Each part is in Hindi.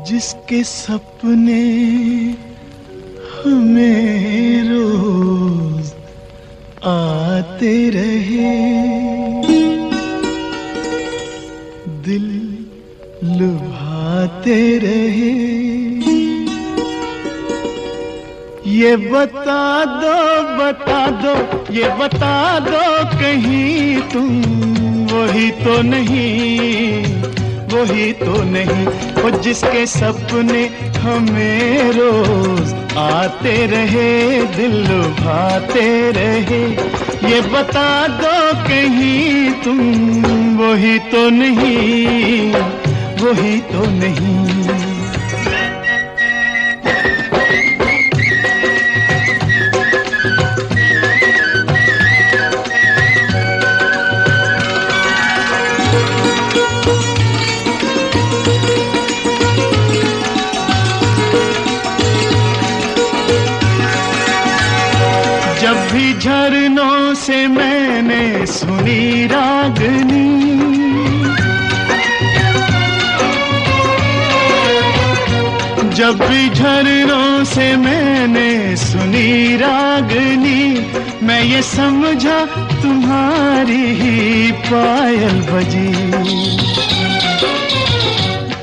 जिसके सपने हमें रोज आते रहे, दिल लुभाते रहे। ये बता दो, ये बता दो कहीं तुम वही तो नहीं, वही तो नहीं। वो जिसके सपने हमें रोज आते रहे, दिल लुभाते रहे। ये बता दो कहीं तुम वही तो नहीं, वही तो नहीं। जब भी झरनों से मैंने सुनी रागनी, जब भी झरनों से मैंने सुनी रागनी, मैं ये समझा तुम्हारी ही पायल बजी।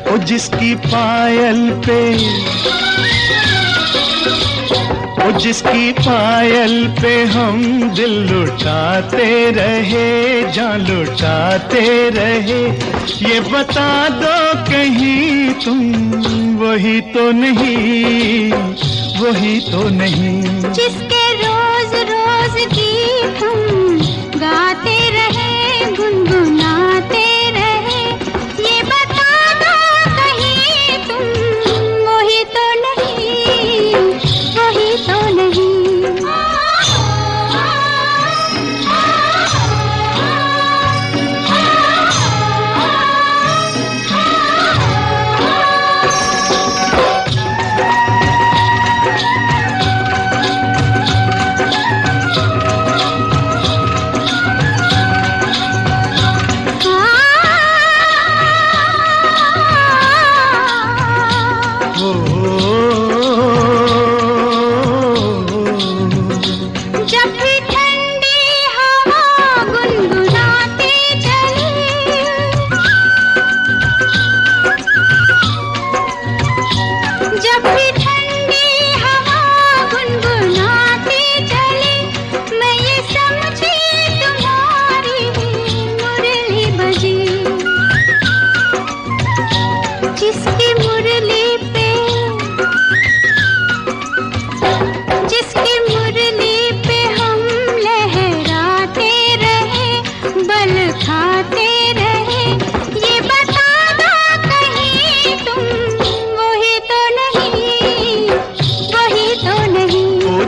ओ जिसकी पायल पे, ओ जिसकी पायल पे हम दिल लुटाते रहे, जान लुटाते रहे। ये बता दो कहीं तुम वही तो नहीं, वही तो नहीं। जिसके रोज रोज गीत हम गाते रहे, गुनगुनाते रहे। ये बता दो कहीं तुम वही तो नहीं, वही तो नहीं।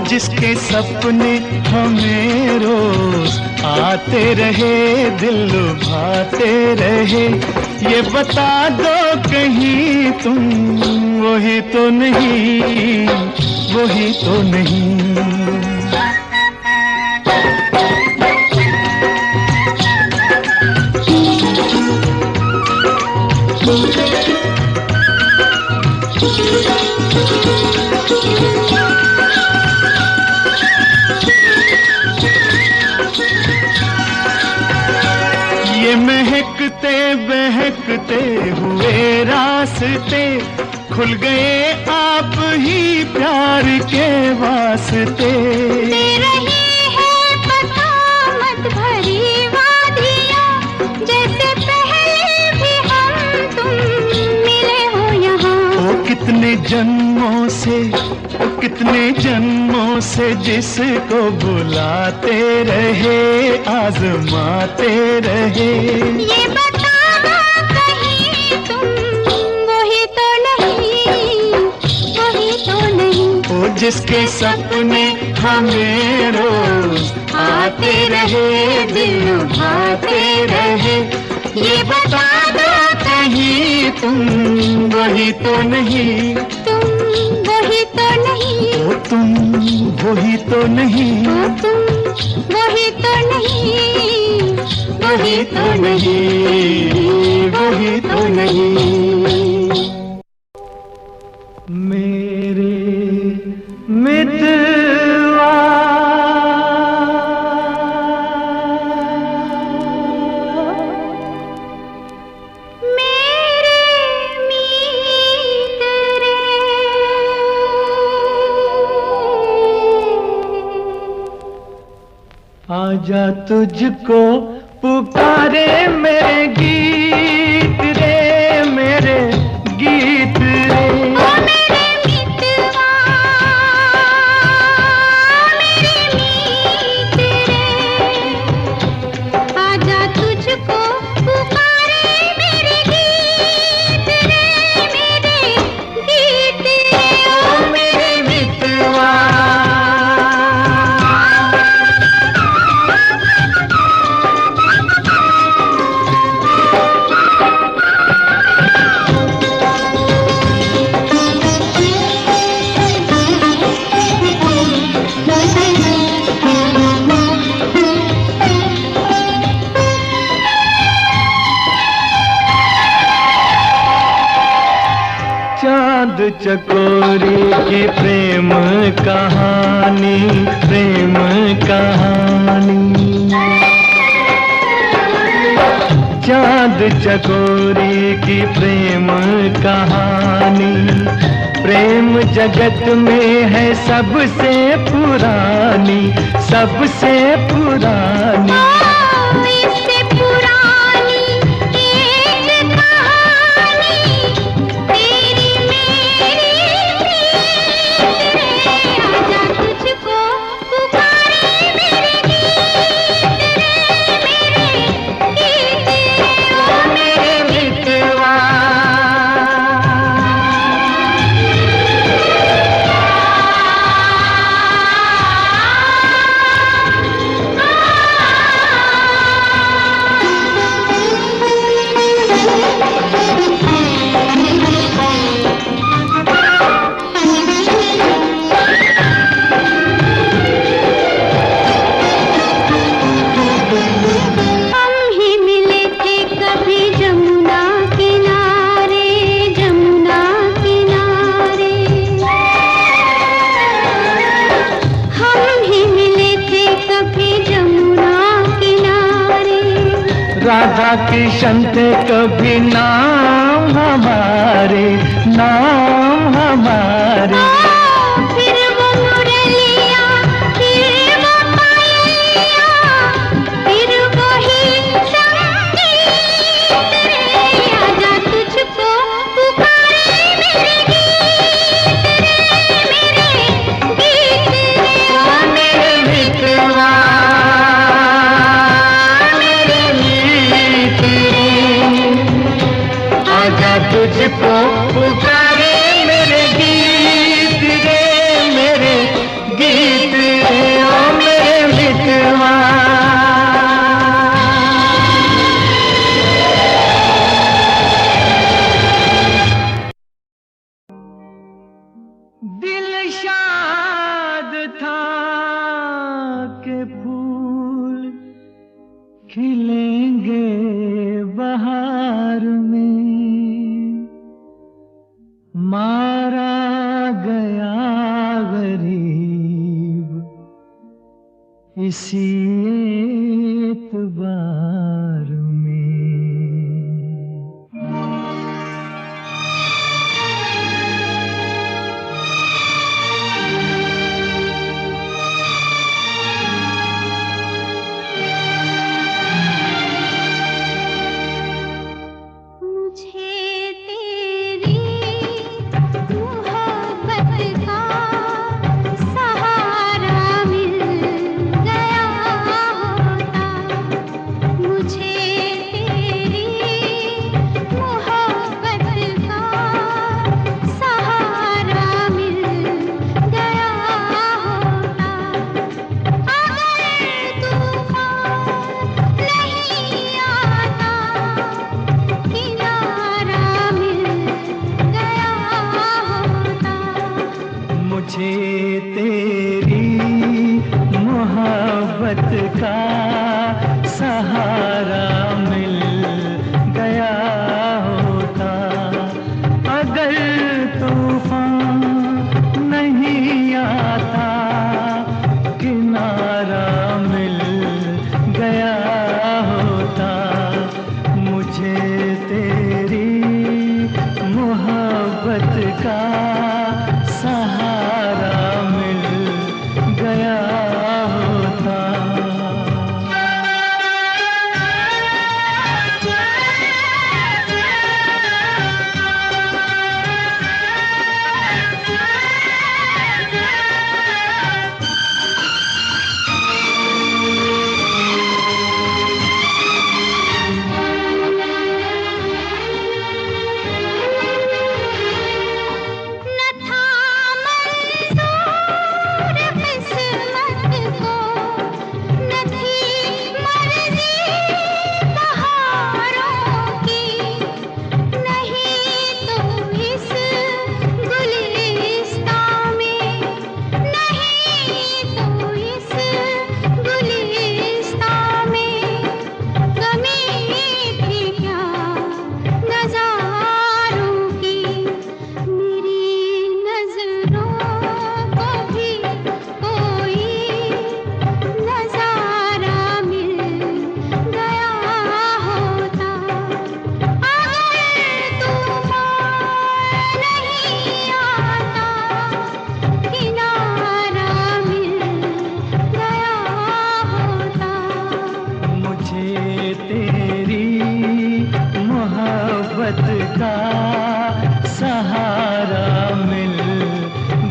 जिसके सपने हमें रोज आते रहे, दिल लुभाते रहे। ये बता दो कहीं तुम वही तो नहीं, वही तो नहीं। ये महकते बहकते हुए रास्ते खुल गए आप ही प्यार के वास्ते। दे रही है पता मत भरी वादियाँ, जैसे पहले भी हम तुम मिले हो यहाँ। ओ कितने जन्मों से, ओ कितने जन्मों से जिसको बुलाते रहे, आजमाते रहे। ये बता दो कहीं तुम वही तो नहीं, वही तो नहीं। ओ जिसके सपने हमें रोज आते रहे, दिल लुभाते रहे। ये बता दो कहीं तुम वही तो नहीं, तुम वही तो नहीं। ओ तुम वही तो नहीं, ओ तुम वही तो नहीं, वही तो नहीं, वही तो नहीं। आजा तुझको पुकारे मेरे गीत रे, मेरे गीत रे। ओ मेरे मितवा, मेरे मीत रे, आजा तुझको पुकारे मेरे गीत रे, मेरे गीत रे। ओ मेरे मितवा। चांद चकोरी की प्रेम कहानी, प्रेम कहानी। चांद चकोरी की प्रेम कहानी, प्रेम जगत में है सबसे पुरानी, सबसे पुरानी। इससे पुरानी एक कहानी तेरी मेरी प्रीत रे, आजा तुझको पुकारे मेरे गीत रे, मेरे गीत रे। ओ मेरे मितवा। हम ही मिले थे कभी जमुना किनारे, जमुना किनारे। हम ही मिले थे कभी जमुना किनारे। राधा कृष्ण थे कभी नाम हमारे, नाम हमारे। फिर वो मुरलिया, फिर वो पायलिया, फिर वही संगीत रे, आजा तुझको पुकारे मेरे गीत रे, मेरे गीत रे। ओ मेरे मितवा, मेरे मीत रे, आजा तुझको पुकारे मेरे गीत रे, मेरे गीत रे। ओ मेरे मितवा। दिल शाद था के फूल खिलेंगे बहार में, मारा गया गरीब इसी एतबार में। मुझे तेरी मोहब्बत का सहारा मिल गया होता, मुझे तेरी मोहब्बत का सहारा मिल गया होता। अगर तूफान नहीं आता, किनारा मिल गया होता। मुझे तेरी मोहब्बत का सहारा मिल गया होता। अगर तूफान नहीं आता, किनारा मिल गया होता। मुझे तेरी मोहब्बत का सहारा मिल गया होता। सहारा मिल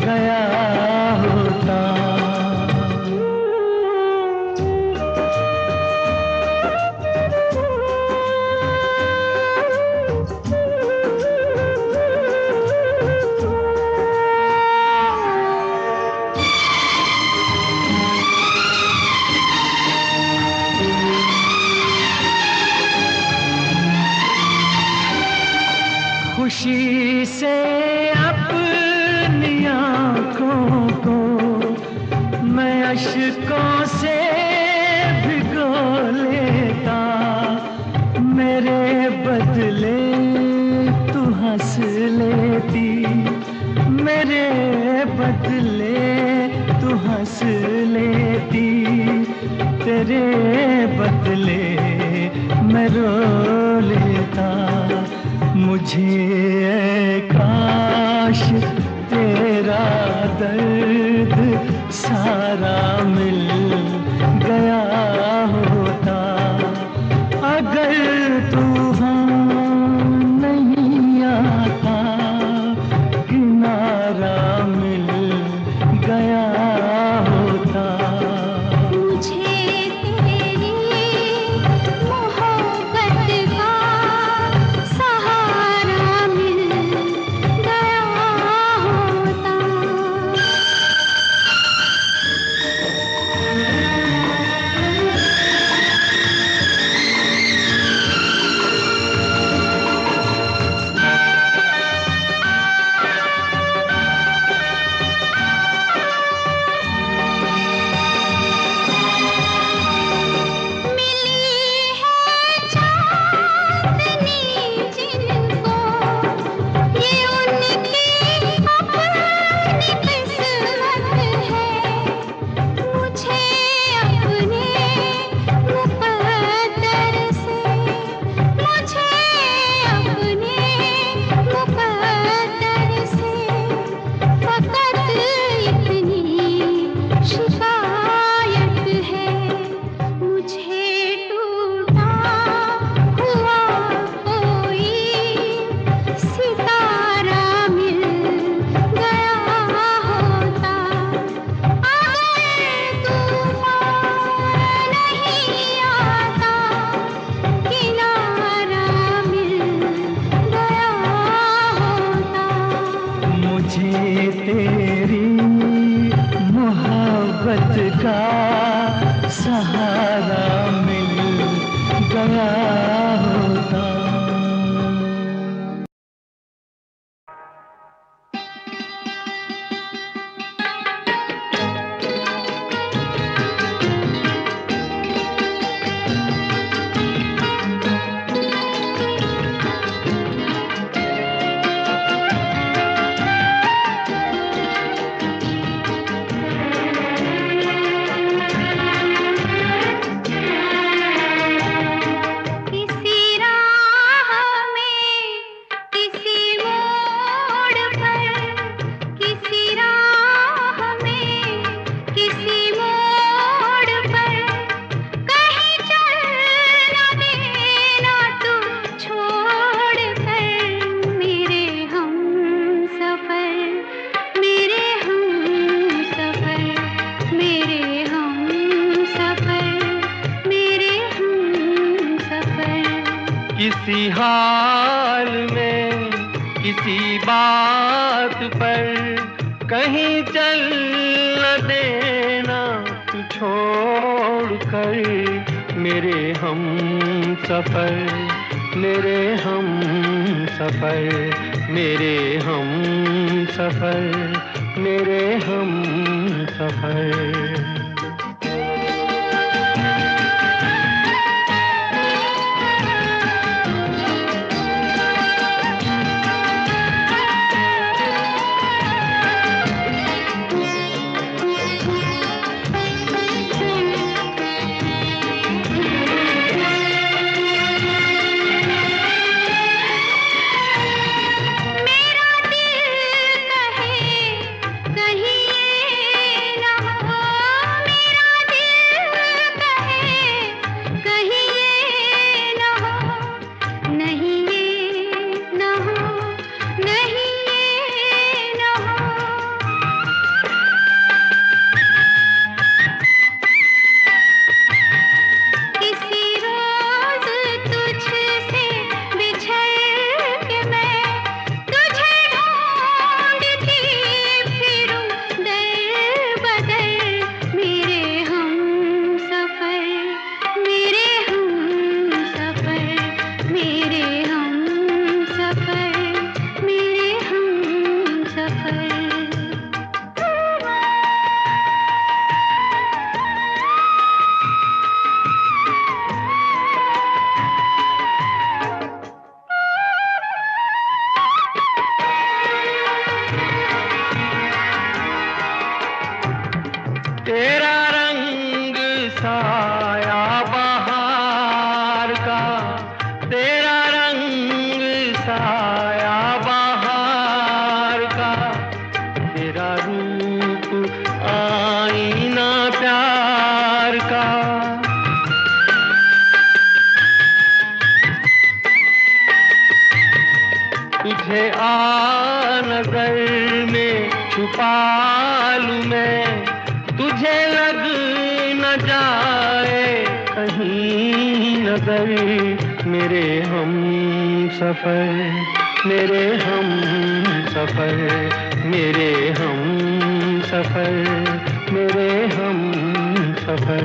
गया होता। खुशी से अपनी आँखों को मैं अश्कों से भिगो लेता, मेरे बदले तू हंस लेती, मेरे बदले तू हंस लेती, तेरे बदले मैं रो लेता। मुझे काश तेरा दर्द सारा मिल गया होता। अगर तूफान नहीं आता, किनारा मिल गया होता। मुझे तेरी मोहब्बत का सहारा मिल गया होता। मुझे तेरी मोहब्बत का सहारा मिल गया होता। किसी हाल में किसी बात पर कहीं चल न देना तू छोड़ कर, मेरे हम सफर, मेरे हम सफर, मेरे हम सफर, मेरे हम सफर। मेरा दिल कहे कहीं ये न हो तुझे आ नजर में छुपा लूं मैं, तुझे लग न जाए कहीं नजर। मेरे हम सफर, मेरे हम सफर, मेरे हम सफर, मेरे हम सफर।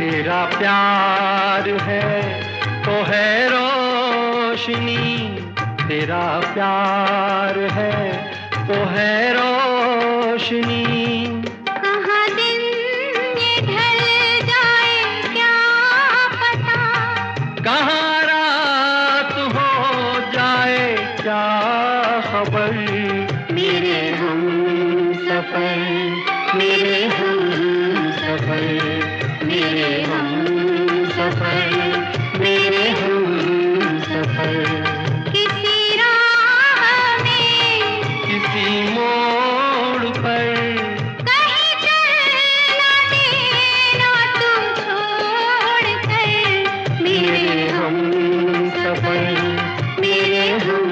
तेरा प्यार है तो है रोशनी, तेरा प्यार है तो है रोशनी। कहाँ दिन ये ढल जाए क्या पता, कहाँ रात हो जाए क्या खबर। मेरे हम सफर, मेरे हम सफर, मेरे हम सफर, मेरे हम सफर। किसी राह में, किसी मोड़ पर, कहीं चल ना देना तू छोड़ कर। मेरे हम सफर, मेरे हम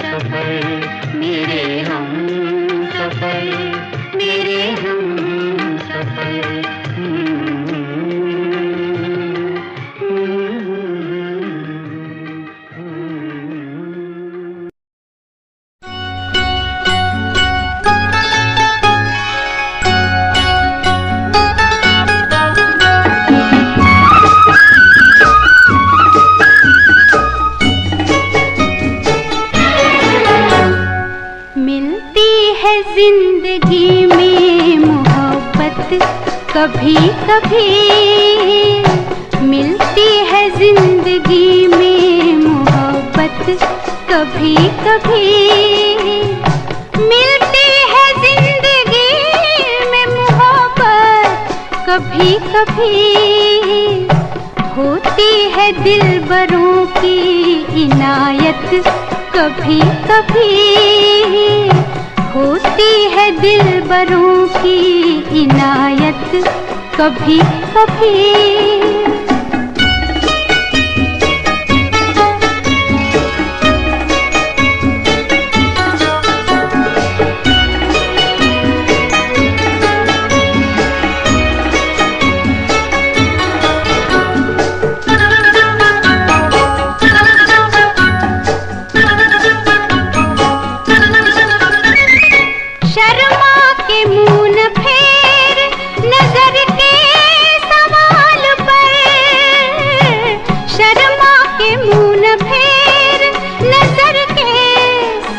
सफर, मेरे हम सफर, मेरे हम सफर। मिलती है जिंदगी में मोहब्बत कभी कभी, मिलती है जिंदगी में मोहब्बत कभी कभी, मिलती है जिंदगी में मोहब्बत कभी कभी। होती है दिलबरों की इनायत कभी कभी, होती है दिलबरों की इनायत कभी कभी।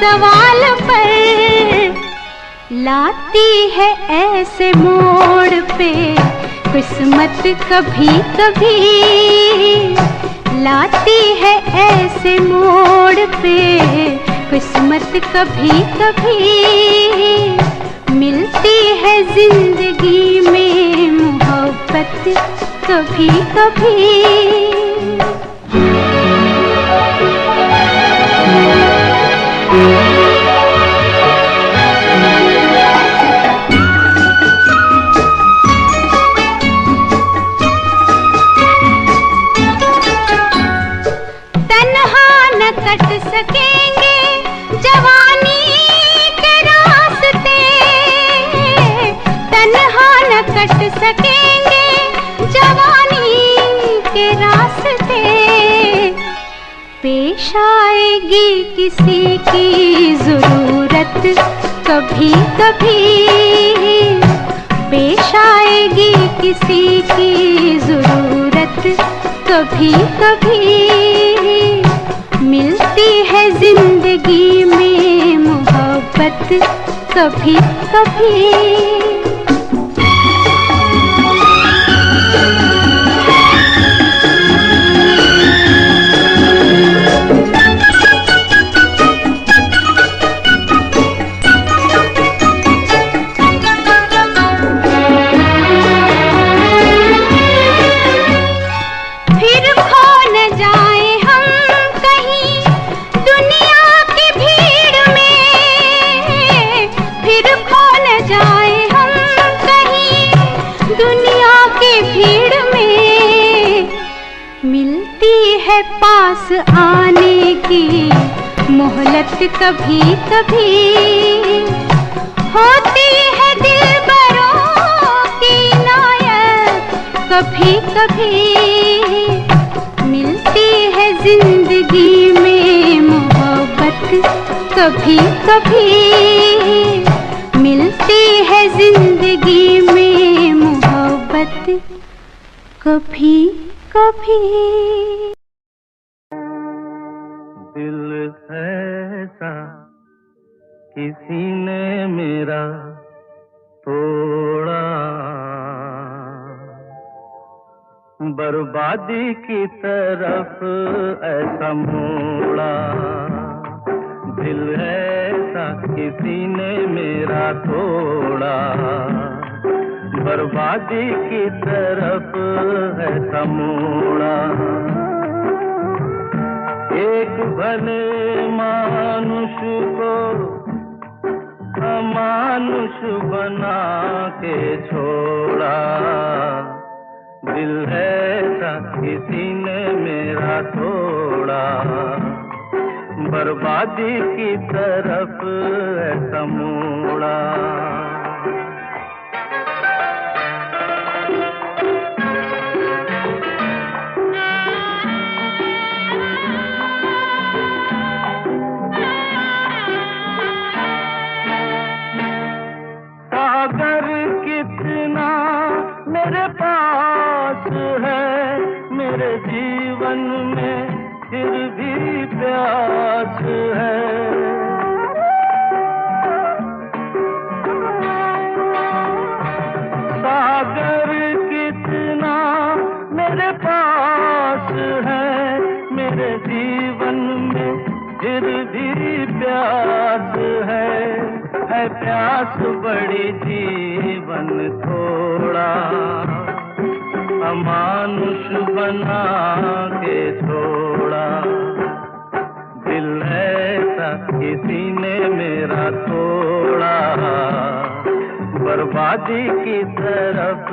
सवाल पर लाती है ऐसे मोड़ पे किस्मत कभी कभी, लाती है ऐसे मोड़ पे किस्मत कभी कभी। मिलती है जिंदगी में मोहब्बत कभी कभी। कट सकेंगे जवानी के रास्ते, तन्हा न कट सकेंगे जवानी के रास्ते। पेश आएगी किसी की जरूरत कभी कभी, पेश आएगी किसी की जरूरत कभी कभी। मिलती है जिंदगी में मोहब्बत कभी कभी। है पास आने की मोहलत कभी कभी, होती है दिलबरों की नायक कभी कभी, मिलती है जिंदगी में मोहब्बत कभी कभी, मिलती है जिंदगी में मोहब्बत कभी कभी। दिल ऐसा किसी ने मेरा तोड़ा, बर्बादी की तरफ ऐसा मोड़ा। दिल ऐसा किसी ने मेरा तोड़ा, बर्बादी की तरफ ऐसा मोड़ा। एक भले मानुष को अमानुष बना के छोड़ा। दिल ऐसा किसी ने मेरा तोड़ा, बर्बादी की तरफ ऐसा मोड़ा। सागर कितना मेरे पास है, मेरे जीवन में फिर भी प्यास है। सागर कितना मेरे पास है, मेरे जीवन में फिर भी प्यास है प्यास बड़ी जीवन थोड़ा, अमानुष बना के छोड़ा। दिल ऐसा किसी ने मेरा तोड़ा, बर्बादी की तरफ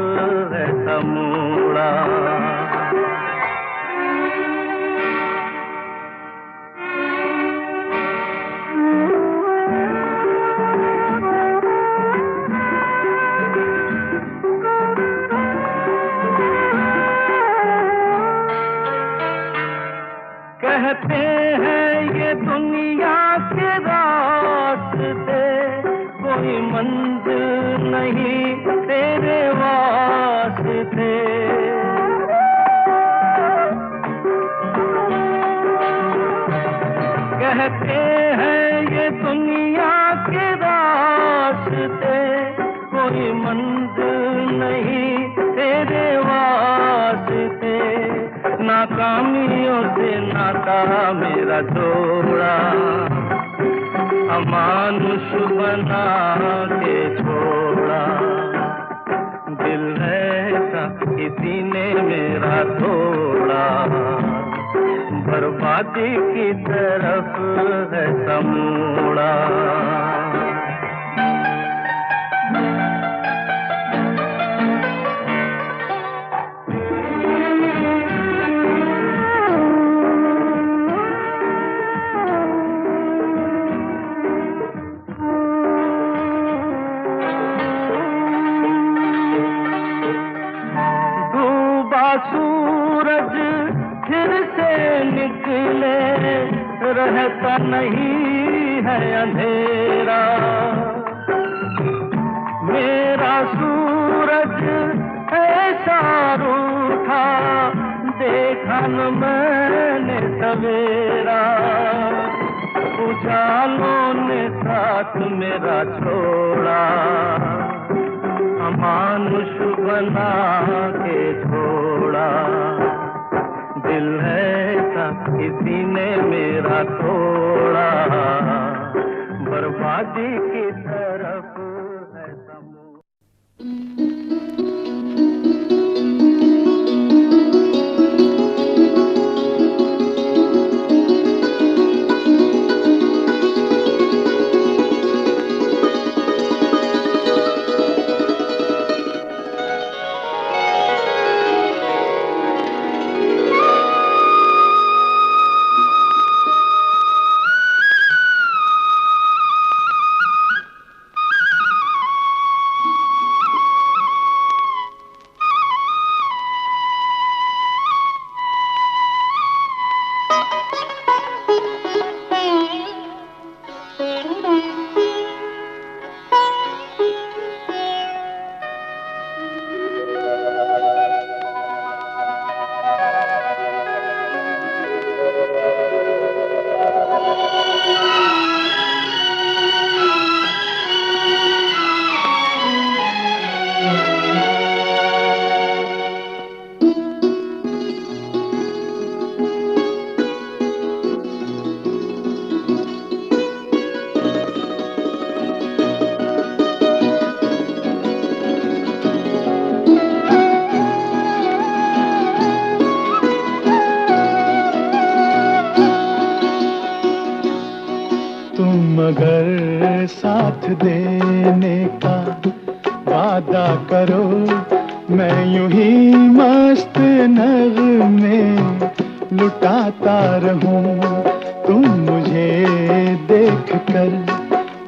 ऐसा मोड़ा। कहते हैं ये दुनिया के रास्ते, कोई मंजिल नहीं तेरे वास्ते। कहते हैं ये दुनिया के रास्ते, कोई मंजिल नहीं तेरे वास्ते। नाकामियों से नाता मेरा जोड़ा, अमानुष बना के छोड़ा। दिल ऐसा किसी ने मेरा तोड़ा, बर्बादी की तरफ ऐसा मोड़ा। सूरज फिर से निकले, रहता नहीं है अंधेरा। मेरा सूरज ऐसा रूठा, देखा न मैंने सवेरा। उजालों ने साथ मेरा छोड़ा, अमानुष बना के छोड़ा। दिल ऐसा किसी ने मेरा तोड़ा, बर्बादी की तरफ ऐसा अगर साथ देने का वादा करो, मैं यूं ही मस्त नगमे लुटाता रहूं। तुम मुझे देख कर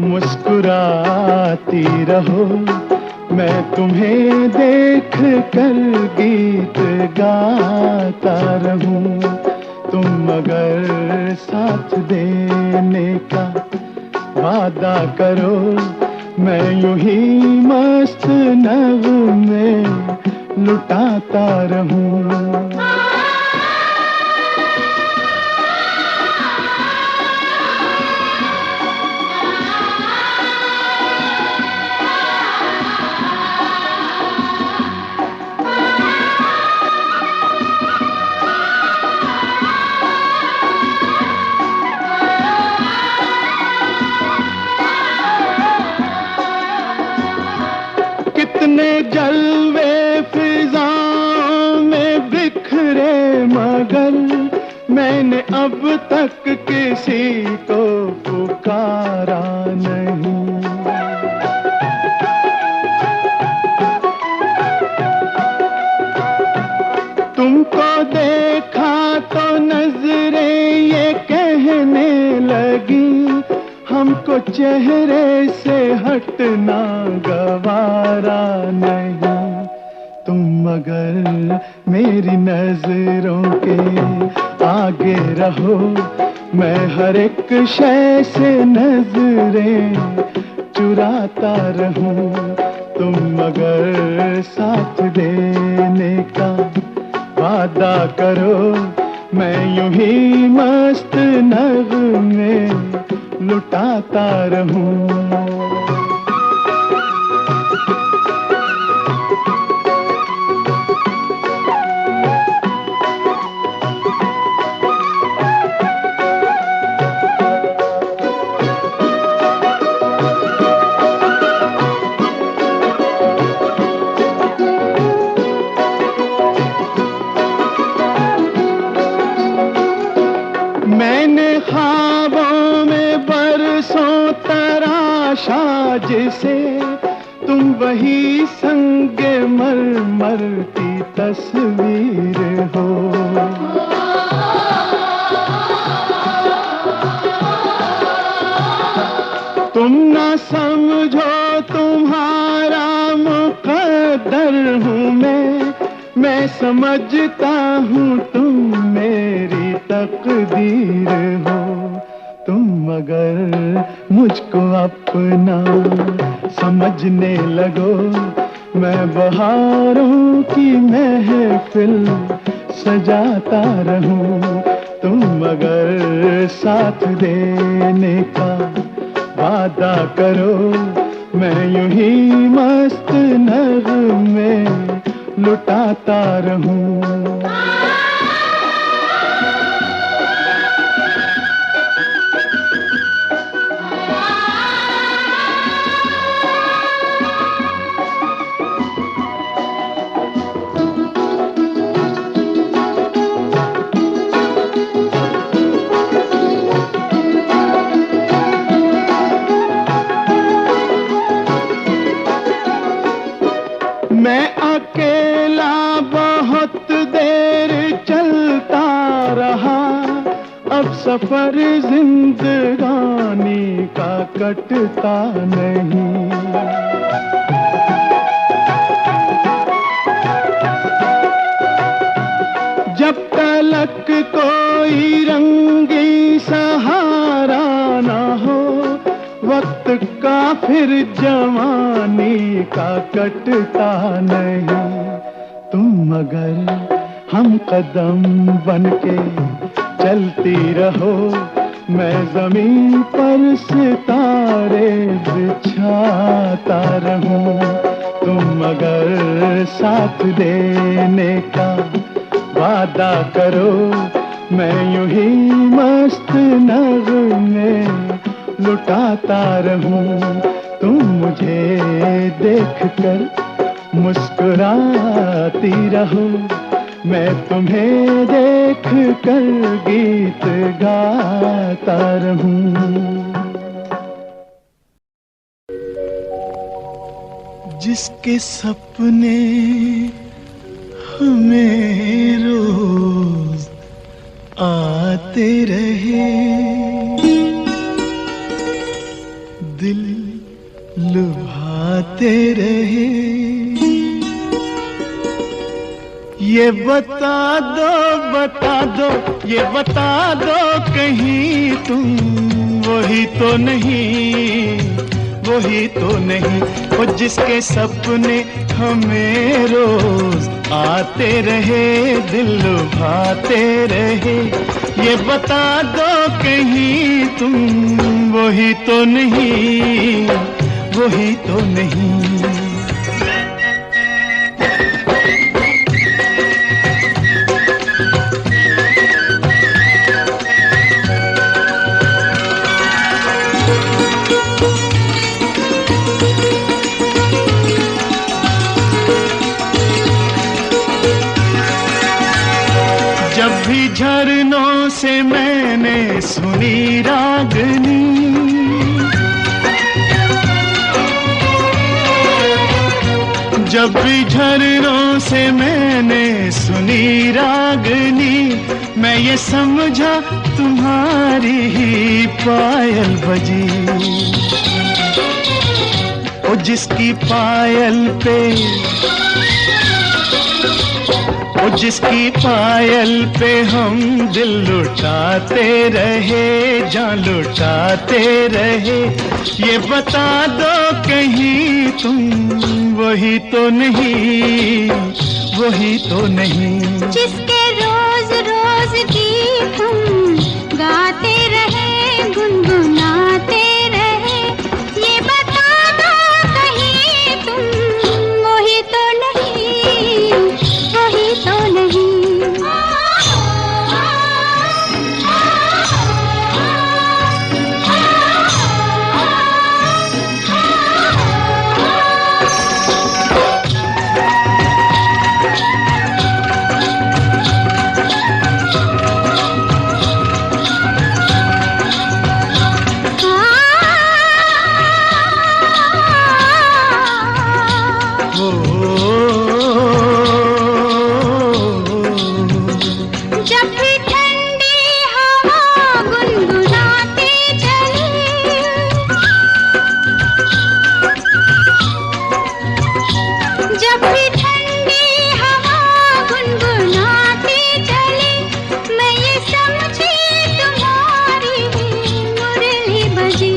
मुस्कुराती रहो, मैं तुम्हें देख कर गीत गाता रहूं। तुम अगर साथ देने का वादा करो, मैं यूं ही मस्त नगमे लुटाता रहूं। कितने जलवे फिजाओं में बिखरे, मगर मैंने अब तक किसी को पुकारा नहीं। तुमको देखा तो नजरें ये कहने लगी, हमको चेहरे से हटना गवारा नहीं। तुम अगर मेरी नजरों के आगे रहो, मैं हर एक शय से नजरें चुराता रहूं। तुम अगर साथ देने का वादा करो, मैं यूं ही मस्त नगमे लुटाता रहूं। मैंने ख्वाबों में बरसों तराशा जिसे, तुम वही संगे मरमर की तस्वीर हो। तुम ना समझो तुम्हारा मुकद्दर हूँ मैं समझता हूँ तुम मेरी तकदीर हो। तुम अगर मुझको अपना समझने लगो, मैं बहारों की महफिल सजाता रहूं। तुम अगर साथ देने का वादा करो, मैं यूं ही मस्त नगमे लुटाता रहूं। मैं अकेला बहुत देर चलता रहा, अब सफर जिंदगानी का कटता नहीं। जब तलक कोई रंगी सहारा ना हो, वक्त का फिर जवानी का कटता नहीं। तुम अगर हम कदम बनके चलती रहो, मैं जमीन पर सितारे बिछाता रहूं। तुम अगर साथ देने का वादा करो, मैं यूं ही मस्त नगमे लुटाता रहूं। तुम मुझे देख कर मुस्कुराती रहो, मैं तुम्हें देख कर गीत गाता रहूं। जिसके सपने हमें रोज आते रहे, दिल लुभाते रहे। ये बता दो, ये बता दो कहीं तुम वही तो नहीं, वही तो नहीं। वो जिसके सपने हमें रोज आते रहे, दिल लुभाते रहे। ये बता दो कहीं तुम वही तो नहीं, वही तो नहीं। जब भी झरनों से मैंने सुनी रागनी, जब भी झरनों से मैंने सुनी रागनी, मैं ये समझा तुम्हारी ही पायल बजी। ओ जिसकी पायल पे, ओ जिसकी पायल पे हम दिल लुटाते रहे, जान लुटाते रहे। ये बता दो कहीं तुम वही तो नहीं, वही तो नहीं। जिसके रोज रोज गीत हम गाते रहे, गुनगुनाते रहे। ये बता दो कहीं तुम वही तो नहीं, वही तो नहीं। जब भी ठंडी हवा गुनगुनाते चले, जब भी ठंडी हवा गुनगुनाते चले, मैं ये समझी तुम्हारी मुरली बजी।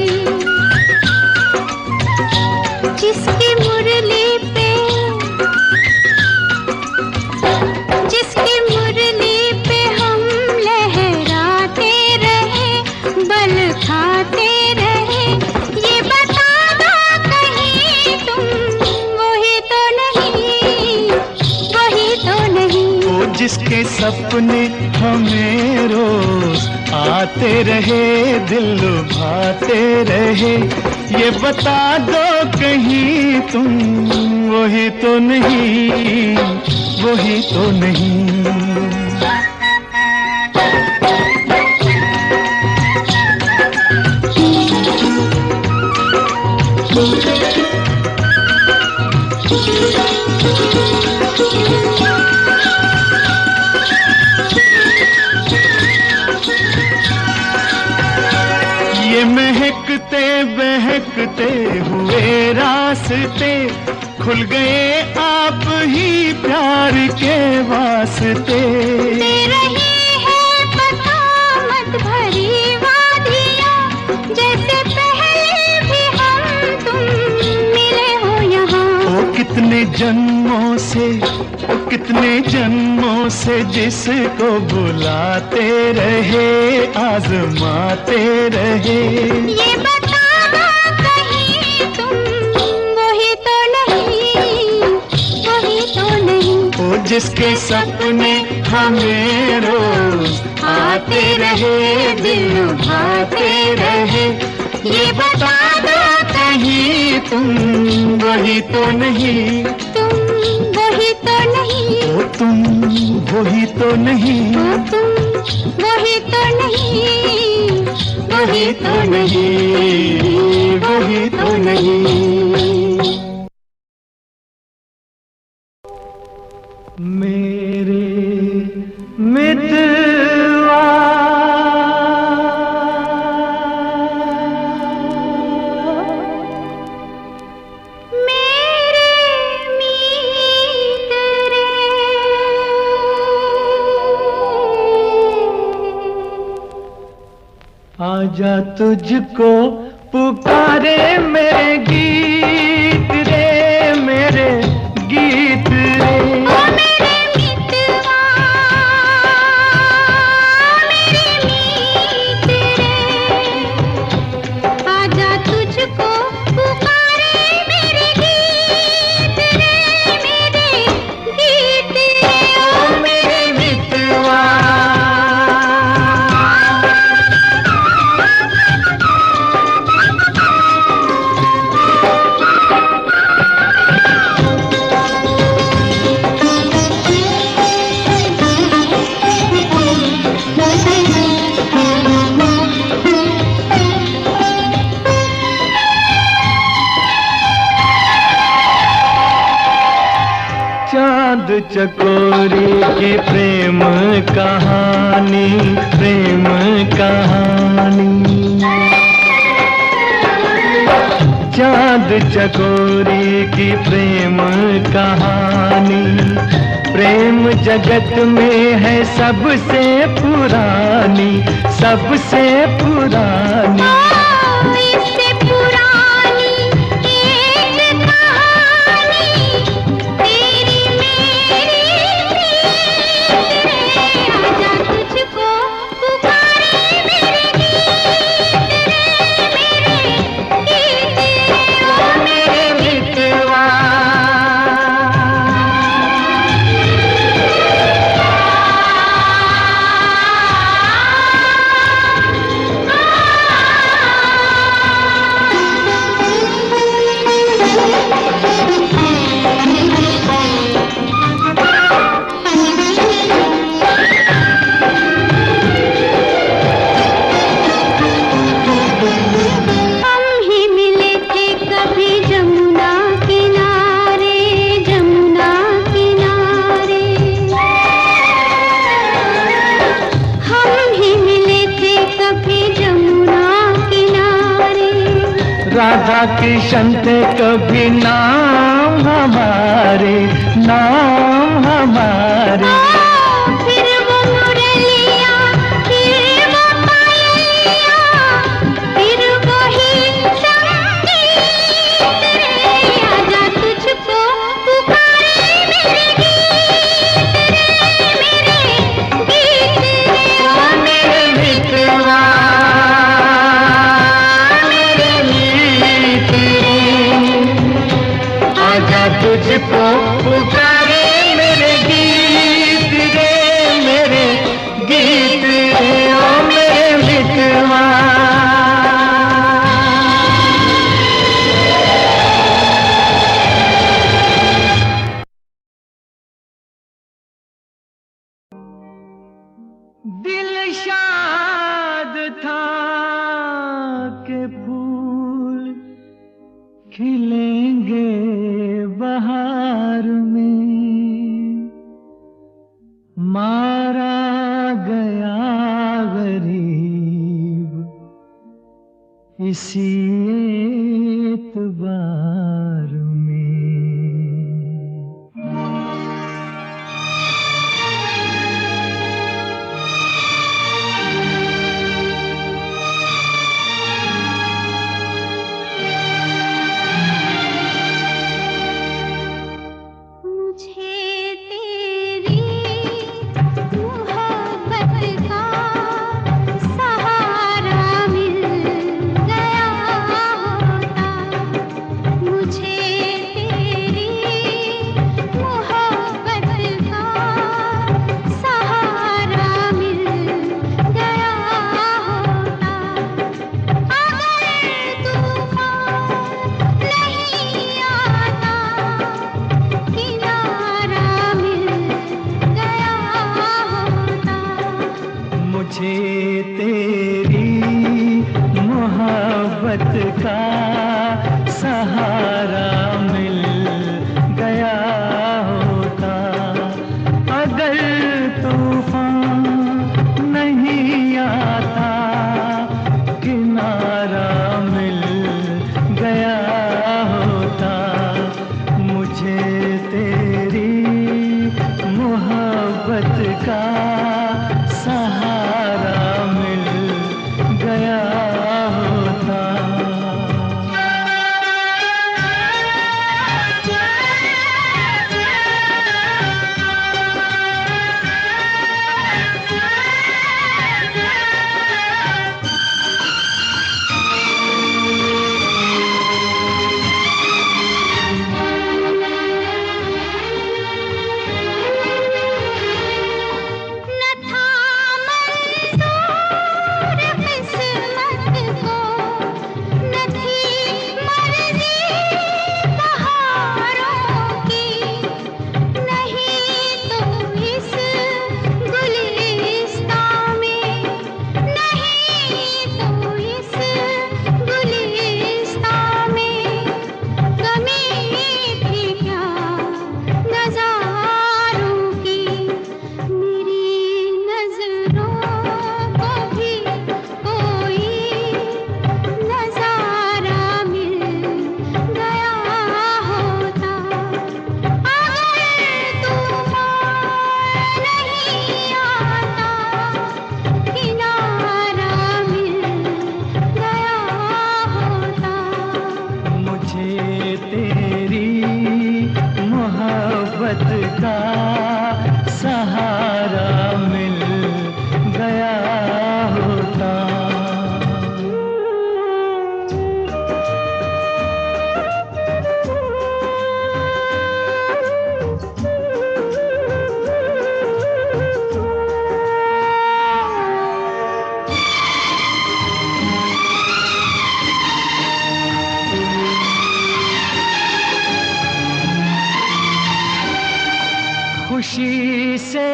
जिसकी मुरली पे, जिसकी मुरली पे हम लहराते रहे, बल खाते रहे। ये बता दो कहीं तुम वही तो नहीं, वही तो नहीं। ओ जिसके सपने हमें रोज आते रहे, दिल लुभाते रहे। ये बता दो कहीं तुम वही तो नहीं, वही तो नहीं। ये महकते बहकते हुए रास्ते खुल गए आप ही प्यार के वास्ते। दे रही है पता मत भरी वादियाँ, जैसे पहले भी हम तुम मिले हो यहाँ। ओ कितने जन्मों से, ओ कितने जन्मों से जिसको बुलाते रहे, आजमाते रहे। ये बता दो कहीं तुम वही तो नहीं, वही तो नहीं। ओ जिसके सपने हमें रोज आते रहे, दिल लुभाते रहे। ये बता दो कहीं तुम वही तो नहीं, तुम वही तो नहीं। ओ तुम वही तो नहीं, ओ तुम वही तो नहीं, वही तो नहीं, वही तो नहीं। आजा तुझको पुकारे मेरे गीत रे, मेरे गीत रे। ओ मेरे मितवा, मेरे मीत रे, आजा तुझको पुकारे मेरे गीत रे, मेरे गीत रे। ओ मेरे मितवा, चांद चकोरी की प्रेम कहानी, प्रेम कहानी। चांद चकोरी की प्रेम कहानी, प्रेम जगत में है सबसे पुरानी, सबसे पुरानी। इससे पुरानी एक कहानी तेरी मेरी प्रीत रे, आजा तुझको पुकारे मेरे गीत रे, मेरे गीत रे। ओ मेरे मितवा, हम ही मिले थे कभी जमुना किनारे, जमुना किनारे। हम ही मिले थे कभी जमुना किनारे। राधा कृष्ण थे कभी नाम हमारे, नाम हमारे। फिर वो मुरलिया, फिर वो पायलिया, फिर वही संगीत रे, आजा तुझको पुकारे मेरे गीत रे, मेरे गीत रे। ओ मेरे मितवा, मेरे मीत रे, आजा तुझको पुकारे मेरे गीत रे, मेरे गीत रे। ओ मेरे मितवा, दिल शाद था के फूल खिलेंगे बहार में, मारा गया गरीब इसी एतबार में। मुझे तेरी मोहब्बत का सहारा मिल गया होता, मुझे तेरी मोहब्बत का सहारा मिल गया होता। अगर तूफान नहीं आता, किनारा मिल गया होता। मुझे तेरी मोहब्बत का सहारा मिल गया होता। अगर तूफान नहीं आता, किनारा मिल गया होता। मुझे तेरी मोहब्बत का सहारा मिल गया का सहारा मिल गया होता। खुशी से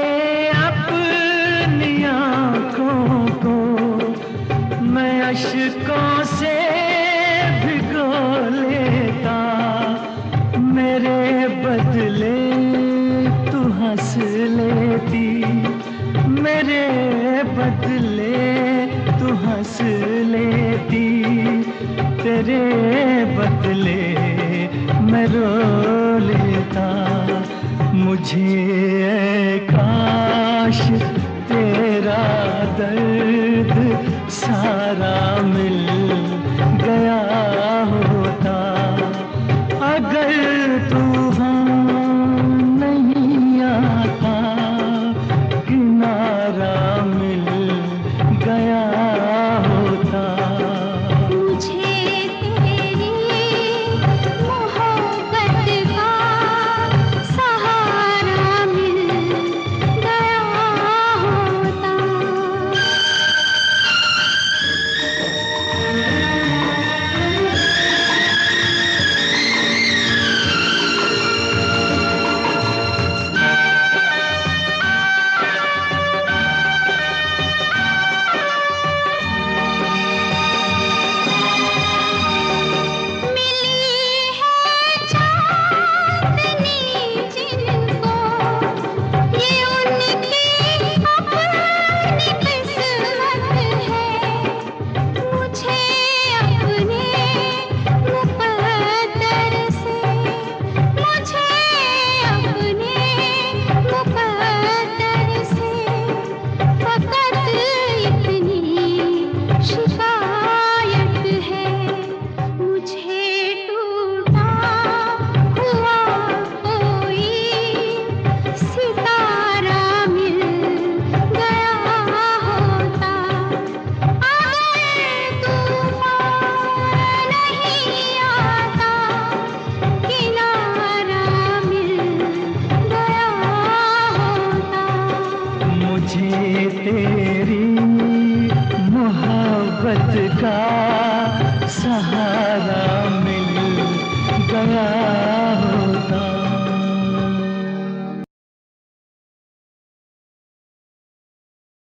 अपनी आँखों को मैं अश्कों से भिगो लेता, मेरे बदले तू हंस लेती, मेरे बदले तू हंस लेती, तेरे बदले मैं रो लेता। मुझे काश तेरा दर्द सारा मिल गया होता। अगर तूफान नहीं आता, किनारा मिल गया होता। मुझे तेरी मोहब्बत का सहारा मिल गया होता। मुझे तेरी मोहब्बत का सहारा